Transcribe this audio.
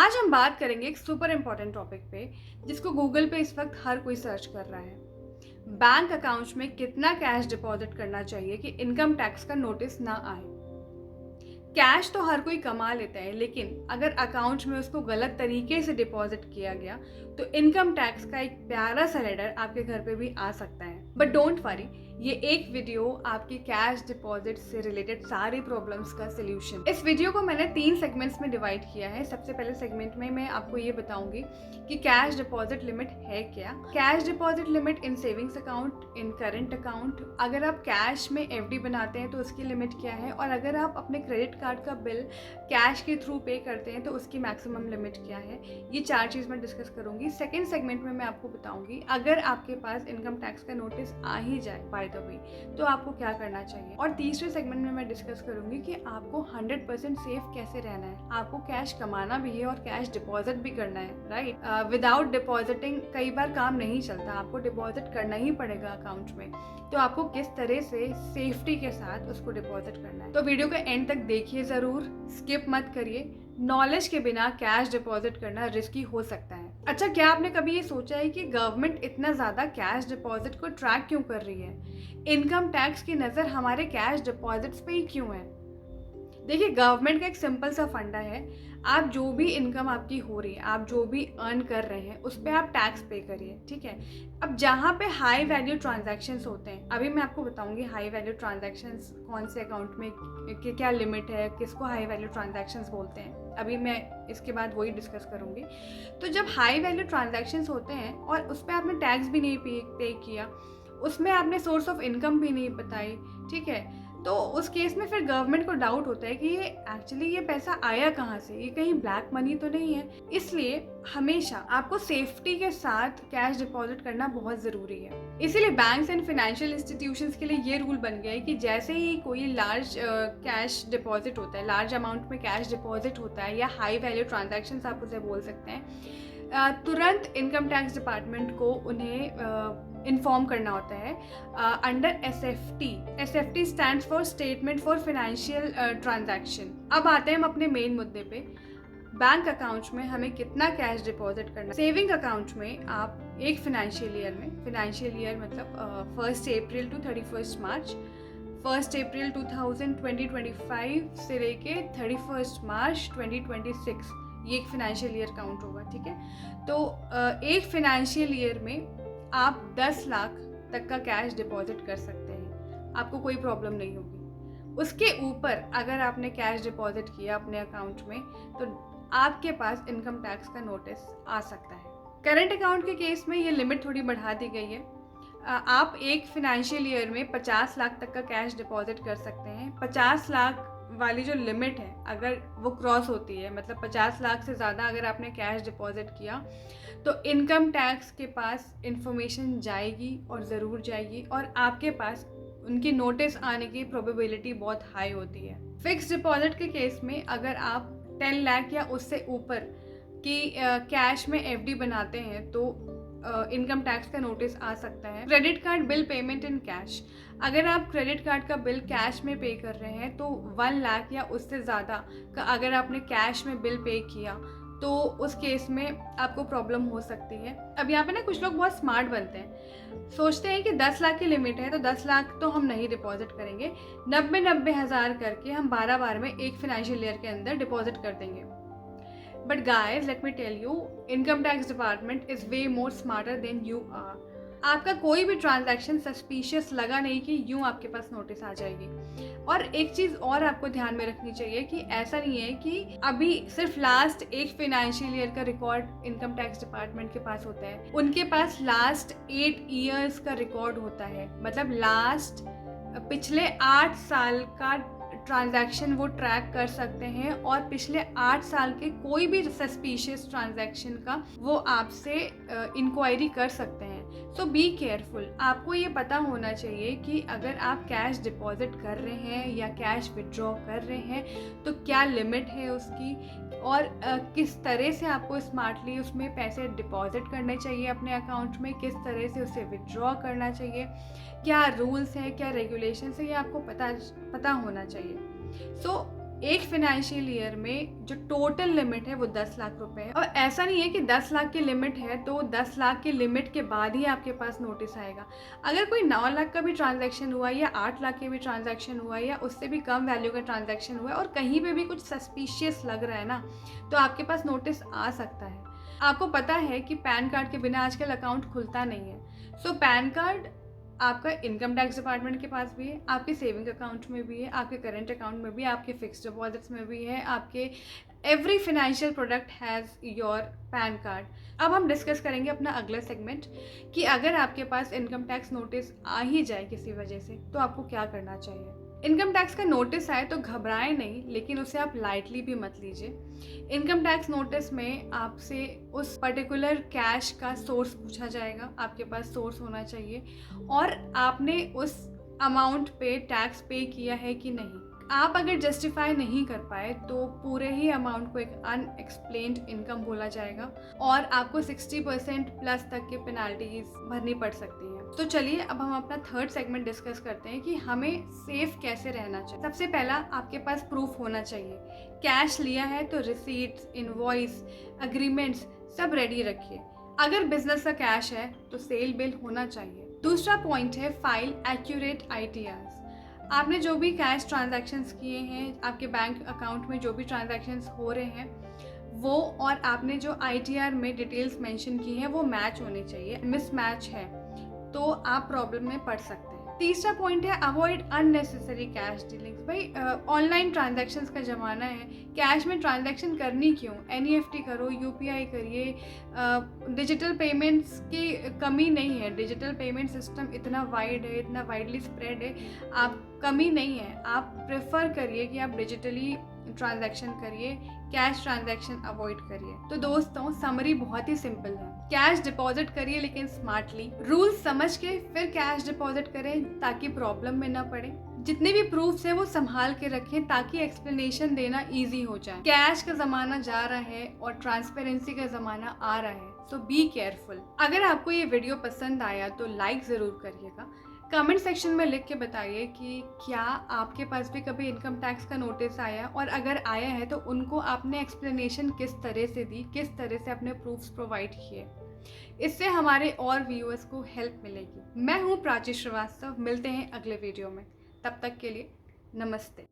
आज हम बात करेंगे एक सुपर इम्पोर्टेंट टॉपिक पे जिसको गूगल पे इस वक्त हर कोई सर्च कर रहा है। बैंक अकाउंट्स में कितना कैश डिपॉजिट करना चाहिए कि इनकम टैक्स का नोटिस ना आए। कैश तो हर कोई कमा लेता है, लेकिन अगर अकाउंट में उसको गलत तरीके से डिपॉजिट किया गया तो इनकम टैक्स का एक प्यारा सा लेटर आपके घर पे भी आ सकता है। बट डोंट वरी, ये एक वीडियो आपकी कैश डिपॉजिट से रिलेटेड सारी प्रॉब्लम्स का सोल्यूशन। इस वीडियो को मैंने 3 सेगमेंट्स में डिवाइड किया है। सबसे पहले सेगमेंट में मैं आपको ये बताऊंगी कि कैश डिपॉजिट लिमिट है क्या, cash deposit limit in savings account, in current account, अगर आप कैश में एफडी बनाते हैं तो उसकी लिमिट क्या है, और अगर आप अपने क्रेडिट कार्ड का बिल कैश के थ्रू पे करते हैं तो उसकी मैक्सिमम लिमिट क्या है। ये 4 चीज़ मैं डिस्कस करूंगी। सेकेंड सेगमेंट में मैं आपको बताऊंगी अगर आपके पास इनकम टैक्स का नोटिस आ ही जाए बाय द वे तो आपको क्या करना चाहिए। और तीसरे सेगमेंट में मैं डिस्कस करूंगी कि आपको 100% सेफ कैसे रहना है। आपको कैश कमाना भी है और कैश डिपॉजिट भी करना है, राइट। विदाउट डिपॉजिटिंग कई बार काम नहीं चलता, आपको डिपॉजिट करना ही पड़ेगा अकाउंट में। तो आपको किस तरह से सेफ्टी के साथ उसको डिपॉजिट करना है, तो वीडियो के एंड तक देखिए ज़रूर, स्किप मत करिए। नॉलेज के बिना कैश डिपॉजिट करना रिस्की हो सकता है। अच्छा, क्या आपने कभी ये सोचा है कि गवर्नमेंट इतना ज़्यादा कैश डिपॉजिट को ट्रैक क्यों कर रही है? इनकम टैक्स की नज़र हमारे कैश डिपॉजिट्स पे ही क्यों है? देखिए, गवर्नमेंट का एक सिंपल सा फंडा है, आप जो भी इनकम आपकी हो रही है, आप जो भी अर्न कर रहे हैं उस पर आप टैक्स पे करिए, ठीक है। अब जहाँ पे हाई वैल्यू ट्रांजैक्शंस होते हैं, अभी मैं आपको बताऊंगी हाई वैल्यू ट्रांजैक्शंस कौन से अकाउंट में क्या लिमिट है, किसको हाई वैल्यू ट्रांजैक्शंस बोलते हैं, अभी मैं इसके बाद वही डिस्कस करूंगी। तो जब हाई वैल्यू ट्रांजैक्शंस होते हैं और उस पर आपने टैक्स भी नहीं पे किया, उसमें आपने सोर्स ऑफ इनकम भी नहीं बताई, ठीक है, तो उस केस में फिर गवर्नमेंट को डाउट होता है कि ये एक्चुअली ये पैसा आया कहाँ से, ये कहीं ब्लैक मनी तो नहीं है। इसलिए हमेशा आपको सेफ्टी के साथ कैश डिपॉजिट करना बहुत ज़रूरी है। इसीलिए बैंक्स एंड फाइनेंशियल इंस्टीट्यूशंस के लिए ये रूल बन गया है कि जैसे ही कोई लार्ज कैश डिपॉजिट होता है, लार्ज अमाउंट में कैश डिपॉजिट होता है या हाई वैल्यू ट्रांजैक्शंस आप उसे बोल सकते हैं, तुरंत इनकम टैक्स डिपार्टमेंट को उन्हें इन्फॉर्म करना होता है under SFT। SFT stands for statement for financial transaction. अब आते हैं हम अपने मेन मुद्दे पे, बैंक अकाउंट्स में हमें कितना कैश डिपॉजिट करना। सेविंग अकाउंट में आप एक फाइनेंशियल ईयर में, फाइनेंशियल ईयर मतलब 1 अप्रैल टू 31 मार्च, 1 अप्रैल 2025 से लेके 31 मार्च 2026, ये एक फाइनेंशियल ईयर काउंट होगा, ठीक है। तो एक फाइनेंशियल ईयर में आप 10 लाख तक का कैश डिपॉजिट कर सकते हैं, आपको कोई प्रॉब्लम नहीं होगी। उसके ऊपर अगर आपने कैश डिपॉजिट किया अपने अकाउंट में तो आपके पास इनकम टैक्स का नोटिस आ सकता है। करंट अकाउंट के केस में ये लिमिट थोड़ी बढ़ा दी गई है। आप एक फाइनेंशियल ईयर में 50 लाख तक का कैश डिपॉजिट कर सकते हैं। 50 लाख वाली जो लिमिट है अगर वो क्रॉस होती है, मतलब 50 लाख से ज़्यादा अगर आपने कैश डिपॉजिट किया तो इनकम टैक्स के पास इंफॉर्मेशन जाएगी और ज़रूर जाएगी, और आपके पास उनकी नोटिस आने की प्रोबेबिलिटी बहुत हाई होती है। फिक्स डिपॉजिट के केस में अगर आप 10 लाख या उससे ऊपर की कैश में एफडी बनाते हैं तो इनकम टैक्स का नोटिस आ सकता है। Credit card bill payment in cash, अगर आप क्रेडिट कार्ड का बिल कैश में पे कर रहे हैं तो 1 लाख या उससे ज़्यादा का अगर आपने कैश में बिल पे किया तो उस केस में आपको प्रॉब्लम हो सकती है। अब यहाँ पे ना कुछ लोग बहुत स्मार्ट बनते हैं, सोचते हैं कि 10 लाख की लिमिट है तो 10 लाख तो हम नहीं डिपॉजिट करेंगे, 90 हज़ार करके हम 12 बार में एक फाइनेंशियल ईयर के अंदर डिपॉजिट कर देंगे। But guys, let me tell you, income tax department is way more smarter than you are. आपका कोई भी ट्रांजैक्शन सस्पिशियस लगा नहीं कि यूं आपके पास नोटिस आ जाएगी। और एक चीज़ और आपको ध्यान में रखनी चाहिए कि ऐसा नहीं है कि अभी सिर्फ लास्ट एक फाइनेंशियल ईयर का रिकॉर्ड इनकम टैक्स डिपार्टमेंट के पास होता है, उनके पास लास्ट 8 ईयर्स का रिकॉर्ड होता है, मतलब लास्ट पिछले 8 साल का ट्रांजैक्शन वो ट्रैक कर सकते हैं, और पिछले 8 साल के कोई भी सस्पिशियस ट्रांजैक्शन का वो आपसे इंक्वायरी कर सकते हैं। सो बी केयरफुल। आपको ये पता होना चाहिए कि अगर आप कैश डिपॉजिट कर रहे हैं या कैश विड्रॉ कर रहे हैं तो क्या लिमिट है उसकी, और किस तरह से आपको स्मार्टली उसमें पैसे डिपॉजिट करने चाहिए अपने अकाउंट में, किस तरह से उसे विड्रॉ करना चाहिए, क्या रूल्स हैं, क्या रेगुलेशंस हैं, ये आपको पता होना चाहिए। सो एक फिनेंशियल ईयर में जो टोटल लिमिट है वो 10 लाख रुपए है। और ऐसा नहीं है कि 10 लाख की लिमिट है तो 10 लाख की लिमिट के बाद ही आपके पास नोटिस आएगा। अगर कोई 9 लाख का भी ट्रांजैक्शन हुआ या 8 लाख के भी ट्रांजैक्शन हुआ या उससे भी कम वैल्यू का ट्रांजैक्शन हुआ और कहीं पे भी कुछ सस्पिशियस लग रहा है ना, तो आपके पास नोटिस आ सकता है। आपको पता है कि पैन कार्ड के बिना आजकल अकाउंट खुलता नहीं है। सो पैन कार्ड आपका इनकम टैक्स डिपार्टमेंट के पास भी है, आपके सेविंग अकाउंट में भी है, आपके करेंट अकाउंट में भी, आपके फिक्स्ड डिपॉजिट्स में भी है, आपके every financial product has your pan card. अब हम डिस्कस करेंगे अपना अगला सेगमेंट कि अगर आपके पास इनकम टैक्स नोटिस आ ही जाए किसी वजह से तो आपको क्या करना चाहिए। इनकम टैक्स का नोटिस आए तो घबराएं नहीं, लेकिन उसे आप लाइटली भी मत लीजिए। इनकम टैक्स नोटिस में आपसे उस पर्टिकुलर कैश का सोर्स पूछा जाएगा, आपके पास सोर्स होना चाहिए और आपने उस अमाउंट पे टैक्स पे किया है कि नहीं। आप अगर जस्टिफाई नहीं कर पाए तो पूरे ही अमाउंट को एक अनएक्सप्लेन्ड इनकम बोला जाएगा और आपको 60% प्लस तक की पेनाल्टीज भरनी पड़ सकती है। तो चलिए अब हम अपना थर्ड सेगमेंट डिस्कस करते हैं कि हमें सेफ कैसे रहना चाहिए। सबसे पहला, आपके पास प्रूफ होना चाहिए। कैश लिया है तो रिसीट्स, इनवॉइस, अग्रीमेंट्स सब रेडी रखिए। अगर बिजनेस का कैश है तो सेल बिल होना चाहिए। दूसरा पॉइंट है फाइल एक्यूरेट ITRs। आपने जो भी कैश ट्रांजैक्शंस किए हैं, आपके बैंक अकाउंट में जो भी ट्रांजैक्शंस हो रहे हैं वो और आपने जो ITR में डिटेल्स मेंशन की हैं वो मैच होनी चाहिए। मिसमैच है तो आप प्रॉब्लम में पड़ सकते हैं। तीसरा पॉइंट है अवॉइड अननेसेसरी कैश डीलिंग्स। भाई ऑनलाइन ट्रांजैक्शंस का ज़माना है, कैश में ट्रांजैक्शन करनी क्यों? NEFT करो, UPI करिए। डिजिटल पेमेंट्स की कमी नहीं है, डिजिटल पेमेंट सिस्टम इतना वाइड है, इतना वाइडली स्प्रेड है, आप कमी नहीं है। आप प्रेफर करिए कि आप डिजिटली ट्रांजैक्शन करिए, कैश ट्रांजैक्शन अवॉइड करिए। तो दोस्तों समरी बहुत ही सिंपल है, कैश डिपॉजिट करिए लेकिन स्मार्टली, रूल्स समझ के फिर कैश डिपॉजिट करें ताकि प्रॉब्लम में ना पड़े। जितने भी प्रूफ्स हैं वो संभाल के रखें ताकि एक्सप्लेनेशन देना इजी हो जाए। कैश का ज़माना जा रहा है और ट्रांसपेरेंसी का ज़माना आ रहा है, सो बी केयरफुल। अगर आपको ये वीडियो पसंद आया तो लाइक ज़रूर करिएगा। कमेंट सेक्शन में लिख के बताइए कि क्या आपके पास भी कभी इनकम टैक्स का नोटिस आया, और अगर आया है तो उनको आपने एक्सप्लेनेशन किस तरह से दी, किस तरह से अपने प्रूफ्स प्रोवाइड किए। इससे हमारे और व्यूअर्स को हेल्प मिलेगी। मैं हूँ प्राची श्रीवास्तव, मिलते हैं अगले वीडियो में। तब तक के लिए नमस्ते।